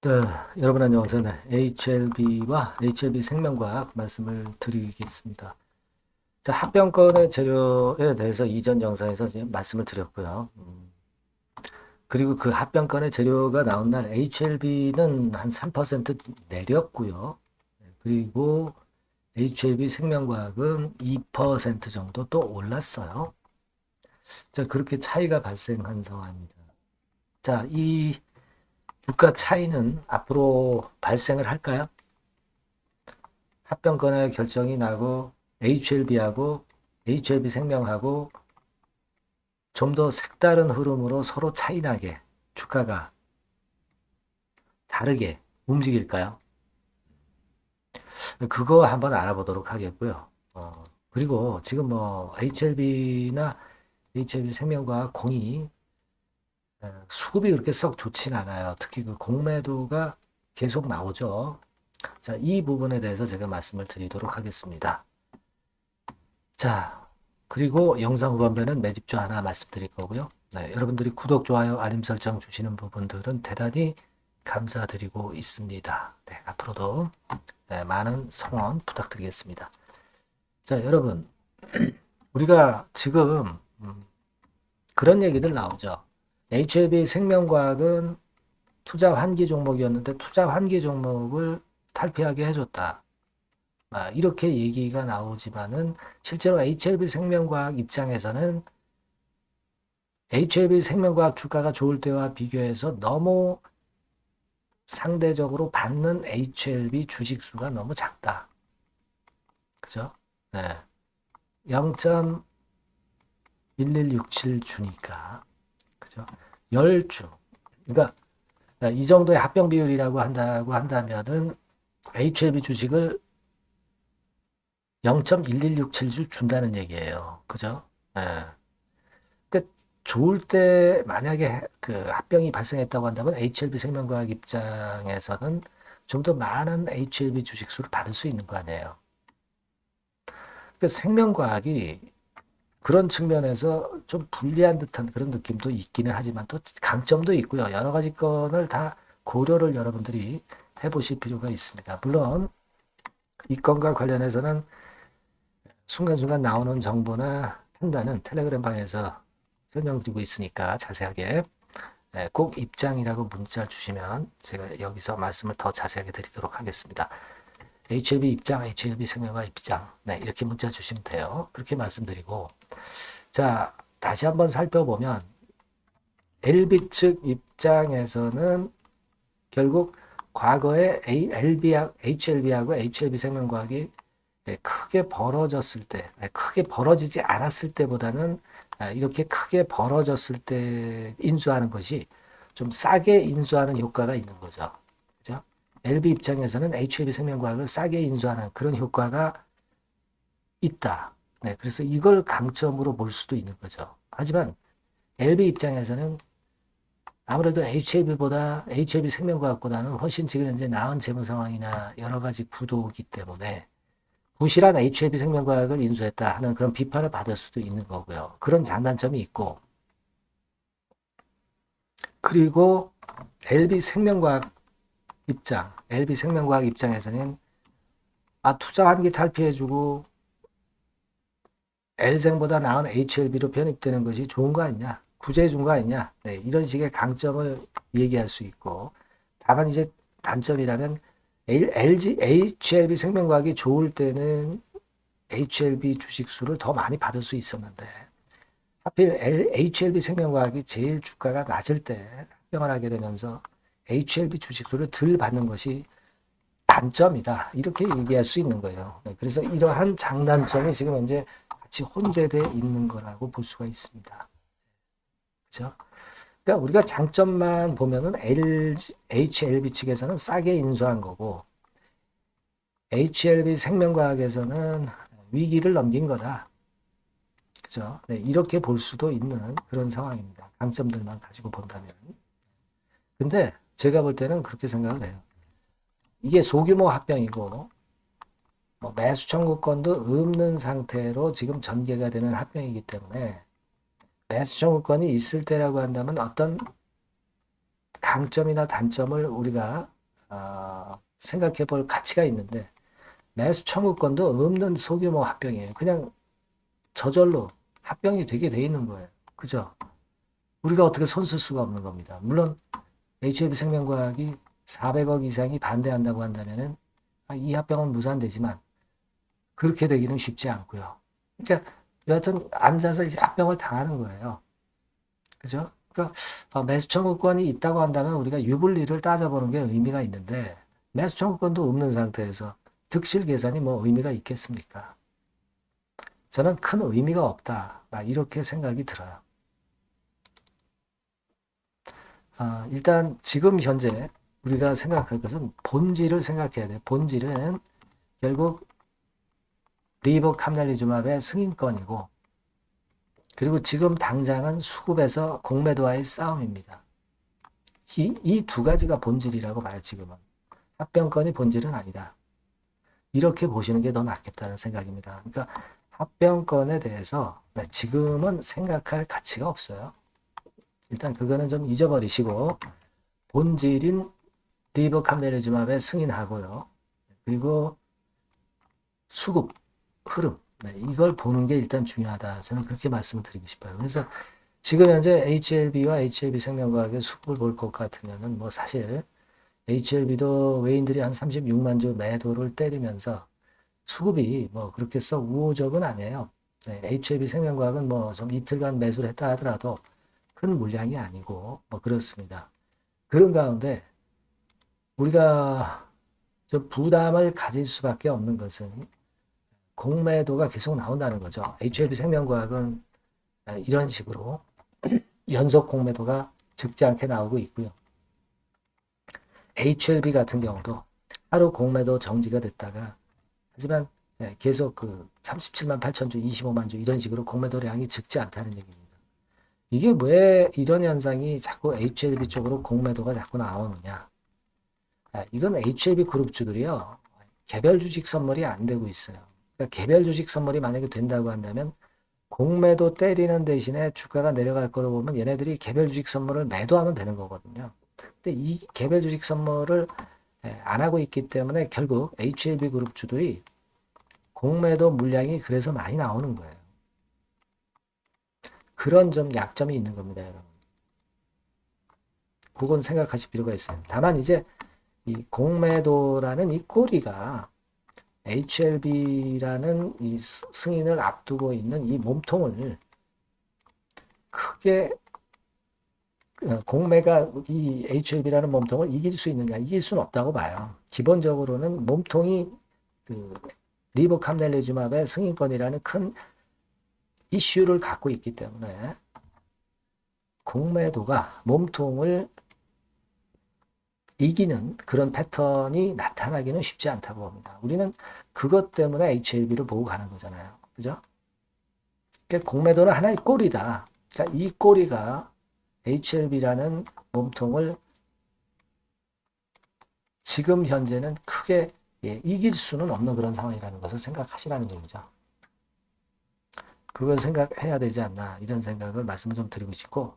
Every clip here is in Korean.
네, 여러분 안녕하세요. 네, HLB와 HLB 생명과학 말씀을 드리겠습니다. 자, 합병권의 재료에 대해서 이전 영상에서 이제 말씀을 드렸고요. 그리고 그 합병권의 재료가 나온 날 HLB는 한 3% 내렸고요. 그리고 HLB 생명과학은 2% 정도 또 올랐어요. 자, 그렇게 차이가 발생한 상황입니다. 자, 이 주가 차이는 앞으로 발생을 할까요? 합병권의 결정이 나고 HLB하고 HLB 생명하고 좀 더 색다른 흐름으로 서로 차이나게 주가가 다르게 움직일까요? 그거 한번 알아보도록 하겠고요. 그리고 지금 뭐 HLB나 HLB 생명과 공이 수급이 그렇게 썩 좋진 않아요. 특히 그 공매도가 계속 나오죠. 자, 이 부분에 대해서 제가 말씀을 드리도록 하겠습니다. 자, 그리고 영상 후반부에는 매집주 하나 말씀드릴 거고요. 네, 여러분들이 구독, 좋아요, 알림 설정 주시는 부분들은 대단히 감사드리고 있습니다. 네, 앞으로도 네, 많은 성원 부탁드리겠습니다. 자, 여러분, 우리가 지금 그런 얘기들 나오죠. HLB 생명과학은 투자 환기 종목이었는데 투자 환기 종목을 탈피하게 해줬다. 이렇게 얘기가 나오지만은 실제로 HLB 생명과학 입장에서는 HLB 생명과학 주가가 좋을 때와 비교해서 너무 상대적으로 받는 HLB 주식수가 너무 작다. 그죠? 네. 0.1167 주니까. 그죠? 10주. 그러니까 이 정도의 합병 비율이라고 한다면은 HLB 주식을 0.1167주 준다는 얘기예요. 그죠? 네. 그러니까 좋을 때 만약에 그 합병이 발생했다고 한다면 HLB 생명과학 입장에서는 좀 더 많은 HLB 주식수를 받을 수 있는 거 아니에요. 그러니까 생명과학이 그런 측면에서 좀 불리한 듯한 그런 느낌도 있기는 하지만 또 강점도 있고요. 여러 가지 건을 다 고려를 여러분들이 해보실 필요가 있습니다. 물론 이 건과 관련해서는 순간순간 나오는 정보나 판단은 텔레그램 방에서 설명드리고 있으니까 자세하게 꼭 입장이라고 문자 주시면 제가 여기서 말씀을 더 자세하게 드리도록 하겠습니다. HLB 입장, HLB 생명과 입장 이렇게 문자 주시면 돼요. 그렇게 말씀드리고 자 다시 한번 살펴보면 LB 측 입장에서는 결국 과거에 HLB하고 HLB 생명과학이 크게 벌어졌을 때, 크게 벌어지지 않았을 때보다는 이렇게 크게 벌어졌을 때 인수하는 것이 좀 싸게 인수하는 효과가 있는 거죠. 그죠? LB 입장에서는 HLB 생명과학을 싸게 인수하는 그런 효과가 있다. 네, 그래서 이걸 강점으로 볼 수도 있는 거죠. 하지만 LB 입장에서는 아무래도 HLB 생명과학보다는 훨씬 지금 현재 나은 재무 상황이나 여러 가지 구도이기 때문에 부실한 HLB 생명과학을 인수했다 하는 그런 비판을 받을 수도 있는 거고요. 그런 장단점이 있고, 그리고 LB 생명과학 입장에서는 투자 환기 탈피해주고 L생보다 나은 HLB로 편입되는 것이 좋은 거 아니냐, 구제해 준 거 아니냐, 네, 이런 식의 강점을 얘기할 수 있고, 다만 이제 단점이라면 HLB 생명과학이 좋을 때는 HLB 주식수를 더 많이 받을 수 있었는데 하필 HLB 생명과학이 제일 주가가 낮을 때 합병을 하게 되면서 HLB 주식수를 덜 받는 것이 단점이다. 이렇게 얘기할 수 있는 거예요. 그래서 이러한 장단점이 지금 현재 같이 혼재되어 있는 거라고 볼 수가 있습니다. 그렇죠? 그러니까 우리가 장점만 보면은 HLB 측에서는 싸게 인수한 거고 HLB 생명과학에서는 위기를 넘긴 거다. 그죠? 네, 이렇게 볼 수도 있는 그런 상황입니다. 강점들만 가지고 본다면. 근데 제가 볼 때는 그렇게 생각을 해요. 이게 소규모 합병이고 매수 청구권도 없는 상태로 지금 전개가 되는 합병이기 때문에 매수 청구권이 있을 때라고 한다면 어떤 강점이나 단점을 우리가 생각해 볼 가치가 있는데 매수 청구권도 없는 소규모 합병이에요. 그냥 저절로 합병이 되게 돼 있는 거예요. 그죠? 우리가 어떻게 손 쓸 수가 없는 겁니다. 물론 HLB 생명과학이 400억 이상이 반대한다고 한다면은 이 합병은 무산되지만 그렇게 되기는 쉽지 않고요. 그러니까 여하튼 앉아서 이제 합병을 당하는 거예요. 그죠? 그러니까 매수 청구권이 있다고 한다면 우리가 유불리를 따져보는 게 의미가 있는데 매수 청구권도 없는 상태에서 득실 계산이 뭐 의미가 있겠습니까? 저는 큰 의미가 없다. 이렇게 생각이 들어요. 일단 지금 현재 우리가 생각할 것은 본질을 생각해야 돼. 본질은 결국 리보캄날리주맙의 승인권이고 그리고 지금 당장은 수급에서 공매도와의 싸움입니다. 이 두 가지가 본질이라고 봐요. 지금은. 합병권이 본질은 아니다. 이렇게 보시는 게 더 낫겠다는 생각입니다. 그러니까 합병권에 대해서 지금은 생각할 가치가 없어요. 일단 그거는 좀 잊어버리시고 본질인 리보캄날리주맙에 승인하고요. 그리고 수급, 흐름 이걸 보는 게 일단 중요하다. 저는 그렇게 말씀을 드리고 싶어요. 그래서 지금 현재 HLB와 HLB 생명과학의 수급을 볼 것 같으면은 뭐 사실 HLB도 외인들이 한 36만 주 매도를 때리면서 수급이 뭐 그렇게 썩 우호적은 아니에요. HLB 생명과학은 뭐 좀 이틀간 매수를 했다 하더라도 큰 물량이 아니고 뭐 그렇습니다. 그런 가운데 우리가 좀 부담을 가질 수밖에 없는 것은 공매도가 계속 나온다는 거죠. HLB 생명과학은 이런 식으로 연속 공매도가 적지 않게 나오고 있고요. HLB 같은 경우도 하루 공매도 정지가 됐다가 하지만 계속 그 37만 8천 주, 25만 주 이런 식으로 공매도량이 적지 않다는 얘기입니다. 이게 왜 이런 현상이 자꾸 HLB 쪽으로 공매도가 자꾸 나오느냐. 이건 HLB 그룹주들이요. 개별 주식 선물이 안 되고 있어요. 그러니까 개별 주식 선물이 만약에 된다고 한다면 공매도 때리는 대신에 주가가 내려갈 거로 보면 얘네들이 개별 주식 선물을 매도하면 되는 거거든요. 근데 이 개별 주식 선물을 안 하고 있기 때문에 결국 HLB 그룹주들이 공매도 물량이 그래서 많이 나오는 거예요. 그런 좀 약점이 있는 겁니다, 여러분. 그건 생각하실 필요가 있어요. 다만 이제 이 공매도라는 이 꼬리가 HLB라는 이 승인을 앞두고 있는 이 몸통을 크게 공매가 이 HLB라는 몸통을 이길 수 있는가? 이길 수는 없다고 봐요. 기본적으로는 몸통이 그 리보캄날리주맙의 승인권이라는 큰 이슈를 갖고 있기 때문에 공매도가 몸통을 이기는 그런 패턴이 나타나기는 쉽지 않다고 봅니다. 우리는 그것 때문에 HLB를 보고 가는 거잖아요. 그죠? 그러니까 공매도는 하나의 꼬리다. 그러니까 이 꼬리가 HLB라는 몸통을 지금 현재는 크게 이길 수는 없는 그런 상황이라는 것을 생각하시라는 얘기죠. 그걸 생각해야 되지 않나 이런 생각을 말씀을 좀 드리고 싶고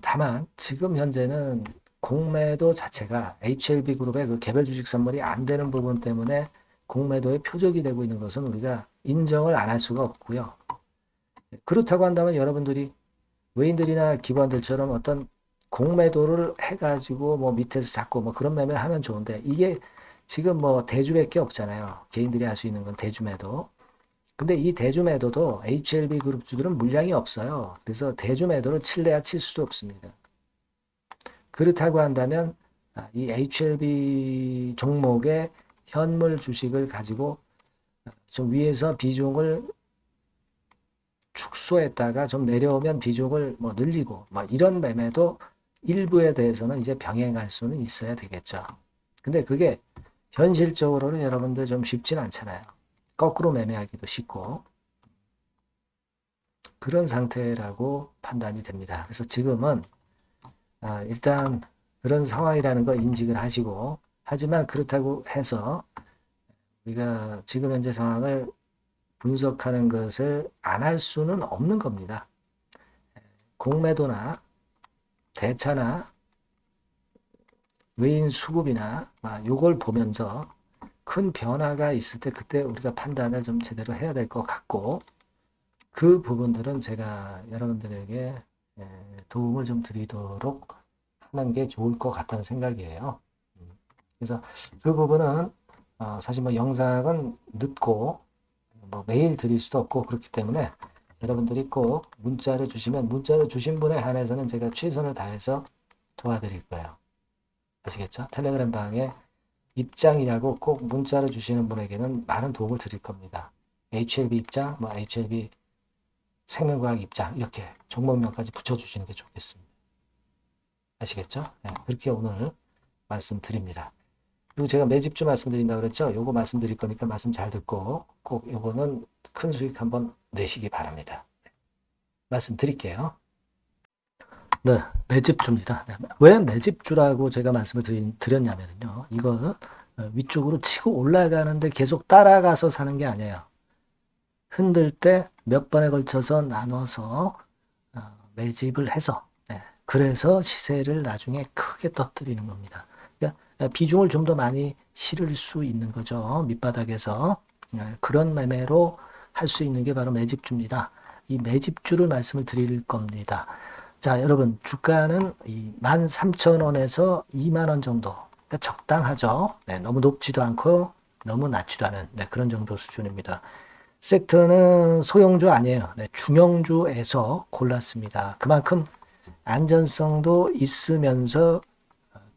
다만 지금 현재는 공매도 자체가 HLB 그룹의 그 개별 주식 선물이 안 되는 부분 때문에 공매도의 표적이 되고 있는 것은 우리가 인정을 안 할 수가 없고요. 그렇다고 한다면 여러분들이 외인들이나 기관들처럼 어떤 공매도를 해가지고 뭐 밑에서 잡고 뭐 그런 매매를 하면 좋은데 이게 지금 뭐 대주밖에 없잖아요. 개인들이 할 수 있는 건 대주매도. 근데 이 대주매도도 HLB 그룹주들은 물량이 없어요. 그래서 대주매도를 칠래야 칠 수도 없습니다. 그렇다고 한다면 이 HLB 종목의 현물 주식을 가지고 좀 위에서 비중을 축소했다가 좀 내려오면 비중을 뭐 늘리고 뭐 이런 매매도 일부에 대해서는 이제 병행할 수는 있어야 되겠죠. 근데 그게 현실적으로는 여러분들 좀 쉽진 않잖아요. 거꾸로 매매하기도 쉽고 그런 상태라고 판단이 됩니다. 그래서 지금은 일단 그런 상황이라는 거 인식을 하시고 하지만 그렇다고 해서 우리가 지금 현재 상황을 분석하는 것을 안 할 수는 없는 겁니다. 공매도나 대차나 외인 수급이나 요걸 보면서 큰 변화가 있을 때 그때 우리가 판단을 좀 제대로 해야 될 것 같고, 그 부분들은 제가 여러분들에게 도움을 좀 드리도록 하는 게 좋을 것 같다는 생각이에요. 그래서 그 부분은 사실 뭐 영상은 늦고 뭐 매일 드릴 수도 없고 그렇기 때문에 여러분들이 꼭 문자를 주시면 문자를 주신 분에 한해서는 제가 최선을 다해서 도와드릴 거예요. 아시겠죠? 텔레그램 방에 입장이라고 꼭 문자를 주시는 분에게는 많은 도움을 드릴 겁니다. HLB 입장, 뭐 HLB 생명과학 입장 이렇게 종목명까지 붙여주시는 게 좋겠습니다. 아시겠죠? 네, 그렇게 오늘 말씀드립니다. 그리고 제가 매집주 말씀드린다고 그랬죠? 요거 말씀드릴 거니까 말씀 잘 듣고 꼭 요거는 큰 수익 한번 내시기 바랍니다. 말씀드릴게요. 네, 매집주입니다. 네, 왜 매집주라고 제가 말씀을 드렸냐면요. 이거 위쪽으로 치고 올라가는데 계속 따라가서 사는 게 아니에요. 흔들 때 몇 번에 걸쳐서 나눠서 매집을 해서 그래서 시세를 나중에 크게 터뜨리는 겁니다. 그러니까 비중을 좀 더 많이 실을 수 있는 거죠. 밑바닥에서 그런 매매로 할 수 있는 게 바로 매집주입니다. 이 매집주를 말씀을 드릴 겁니다. 자, 여러분 주가는 13,000원에서 2만원 정도, 그러니까 적당하죠. 너무 높지도 않고 너무 낮지도 않은 그런 정도 수준입니다. 섹터는 소형주 아니에요. 중형주에서 골랐습니다. 그만큼 안전성도 있으면서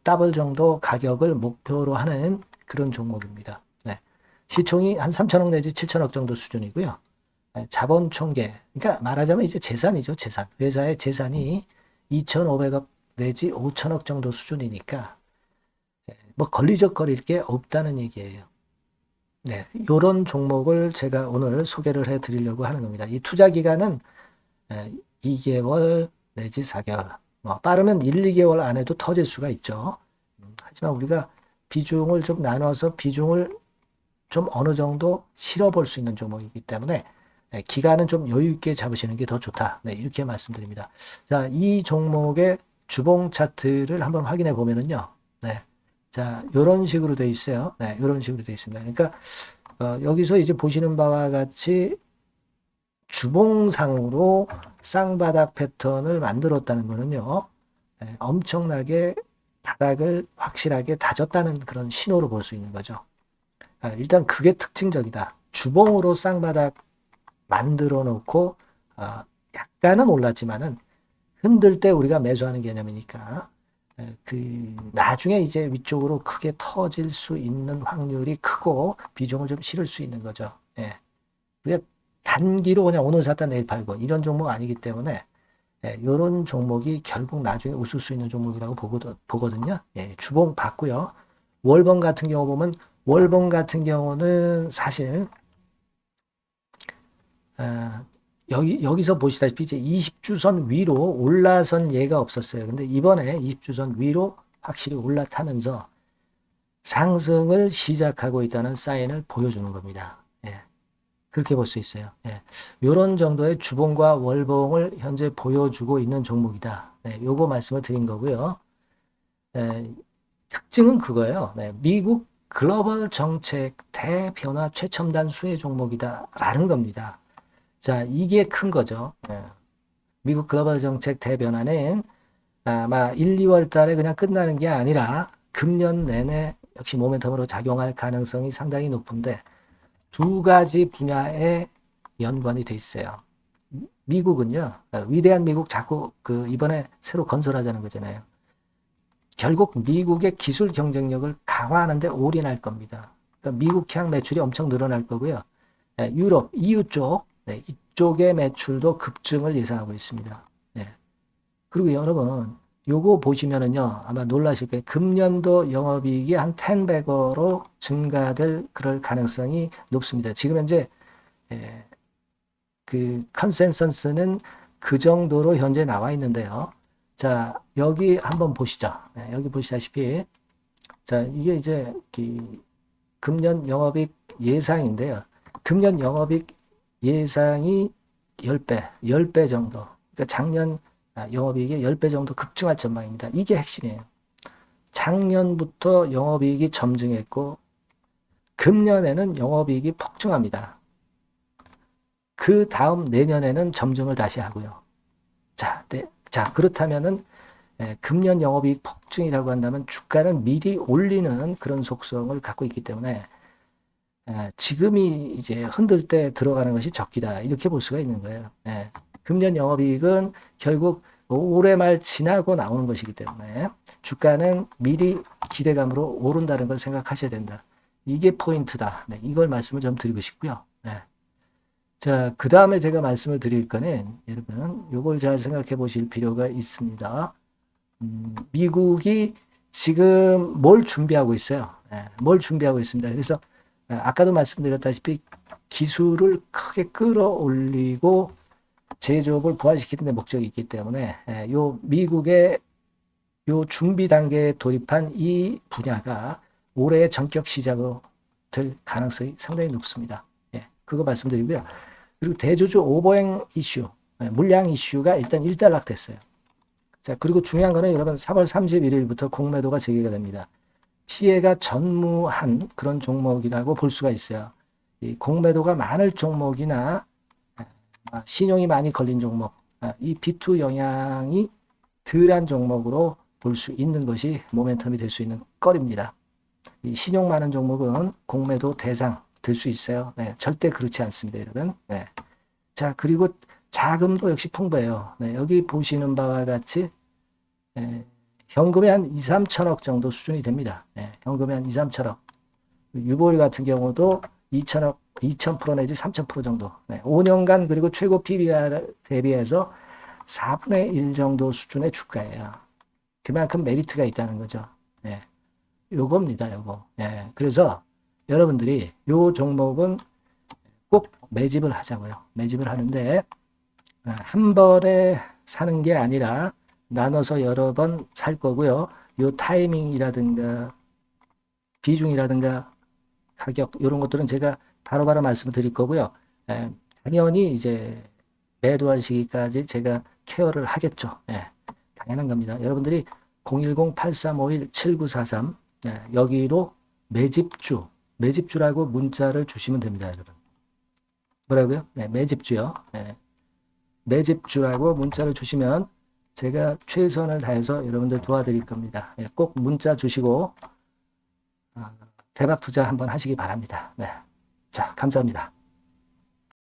더블 정도 가격을 목표로 하는 그런 종목입니다. 시총이 한 3천억 내지 7천억 정도 수준이고요. 자본 총계, 그러니까 말하자면 이제 재산이죠. 재산. 회사의 재산이 2,500억 내지 5천억 정도 수준이니까 뭐 걸리적거릴 게 없다는 얘기예요. 이런 종목을 제가 오늘 소개를 해 드리려고 하는 겁니다. 이 투자 기간은 2개월 내지 4개월, 뭐 빠르면 1, 2개월 안에도 터질 수가 있죠. 하지만 우리가 비중을 좀 나눠서 비중을 좀 어느 정도 실어볼 수 있는 종목이기 때문에 기간은 좀 여유 있게 잡으시는 게 더 좋다. 이렇게 말씀드립니다. 자, 이 종목의 주봉 차트를 한번 확인해 보면은요. 자, 요런 식으로 돼 있어요. 요런 식으로 돼 있습니다. 그러니까 여기서 이제 보시는 바와 같이 주봉상으로 쌍바닥 패턴을 만들었다는 거는요. 엄청나게 바닥을 확실하게 다졌다는 그런 신호로 볼 수 있는 거죠. 일단 그게 특징적이다. 주봉으로 쌍바닥 만들어 놓고 약간은 올랐지만은 흔들 때 우리가 매수하는 개념이니까 그 나중에 이제 위쪽으로 크게 터질 수 있는 확률이 크고 비중을 좀 실을 수 있는 거죠. 우리가 단기로 그냥 오늘 샀다 내일 팔고 이런 종목 아니기 때문에 이런 종목이 결국 나중에 웃을 수 있는 종목이라고 보거든요. 주봉 봤고요. 월봉 같은 경우 보면 월봉 같은 경우는 사실 여기서 보시다시피 이제 20주선 위로 올라선 예가 없었어요. 근데 이번에 20주선 위로 확실히 올라타면서 상승을 시작하고 있다는 사인을 보여주는 겁니다. 그렇게 볼 수 있어요. 이런 정도의 주봉과 월봉을 현재 보여주고 있는 종목이다. 요거 말씀을 드린 거고요. 특징은 그거예요. 미국 글로벌 정책 대변화 최첨단 수혜 종목이다라는 겁니다. 자, 이게 큰 거죠. 미국 글로벌 정책 대변화는 아마 1, 2월 달에 그냥 끝나는 게 아니라 금년 내내 역시 모멘텀으로 작용할 가능성이 상당히 높은데 두 가지 분야에 연관이 돼 있어요. 미국은요, 위대한 미국 자꾸 이번에 새로 건설하자는 거잖아요. 결국 미국의 기술 경쟁력을 강화하는데 올인할 겁니다. 그러니까 미국 향 매출이 엄청 늘어날 거고요. 유럽, EU 쪽, 이쪽의 매출도 급증을 예상하고 있습니다. 그리고 여러분, 요거 보시면은요, 아마 놀라실 거예요. 금년도 영업이익이 한 10배로 증가될 그럴 가능성이 높습니다. 지금 현재, 그 컨센서스는 그 정도로 현재 나와 있는데요. 자, 여기 한번 보시죠. 여기 보시다시피, 자, 이게 이제 금년 영업이익 예상인데요. 금년 영업이익 예상이 10배 정도. 그러니까 작년 영업이익이 10배 정도 급증할 전망입니다. 이게 핵심이에요. 작년부터 영업이익이 점증했고 금년에는 영업이익이 폭증합니다. 그 다음 내년에는 점증을 다시 하고요. 자, 그렇다면은 금년 영업이익 폭증이라고 한다면 주가는 미리 올리는 그런 속성을 갖고 있기 때문에 지금이 이제 흔들 때 들어가는 것이 적기다. 이렇게 볼 수가 있는 거예요. 금년 영업이익은 결국 올해 말 지나고 나오는 것이기 때문에 주가는 미리 기대감으로 오른다는 걸 생각하셔야 된다. 이게 포인트다. 이걸 말씀을 좀 드리고 싶고요. 자, 그 다음에 제가 말씀을 드릴 거는 여러분 요걸 잘 생각해 보실 필요가 있습니다. 미국이 지금 뭘 준비하고 있어요. 뭘 준비하고 있습니다. 그래서 아까도 말씀드렸다시피 기술을 크게 끌어올리고 제조업을 부활시키는 데 목적이 있기 때문에 요 미국의 요 준비 단계에 돌입한 이 분야가 올해 전격 시작으로 될 가능성이 상당히 높습니다. 그거 말씀드리고요. 그리고 대주주 오버행 이슈, 물량 이슈가 일단 일단락됐어요. 자, 그리고 중요한 거는 여러분 3월 31일부터 공매도가 재개가 됩니다. 피해가 전무한 그런 종목이라고 볼 수가 있어요. 이 공매도가 많을 종목이나 신용이 많이 걸린 종목, 이 B2 영향이 덜한 종목으로 볼 수 있는 것이 모멘텀이 될 수 있는 거리입니다. 이 신용 많은 종목은 공매도 대상 될 수 있어요. 절대 그렇지 않습니다, 여러분. 자, 그리고 자금도 역시 풍부해요. 여기 보시는 바와 같이 현금이 한 2, 3천억 정도 수준이 됩니다. 현금이 한 2, 3천억. 유보율 같은 경우도 2천억, 2,000% 내지 3,000% 정도. 5년간 그리고 최고 PBR 대비해서 4분의 1 정도 수준의 주가예요. 그만큼 메리트가 있다는 거죠. 요겁니다, 요거. 그래서 여러분들이 요 종목은 꼭 매집을 하자고요. 매집을 하는데 한 번에 사는 게 아니라 나눠서 여러 번 살 거고요. 요 타이밍이라든가 비중이라든가 가격 이런 것들은 제가 바로바로 말씀을 드릴 거고요. 당연히 이제 매도할 시기까지 제가 케어를 하겠죠. 당연한 겁니다. 여러분들이 010-8351-7943 여기로 매집주라고 문자를 주시면 됩니다, 여러분. 뭐라고요? 매집주요. 매집주라고 문자를 주시면 제가 최선을 다해서 여러분들 도와드릴 겁니다. 꼭 문자 주시고 대박 투자 한번 하시기 바랍니다. 자, 감사합니다.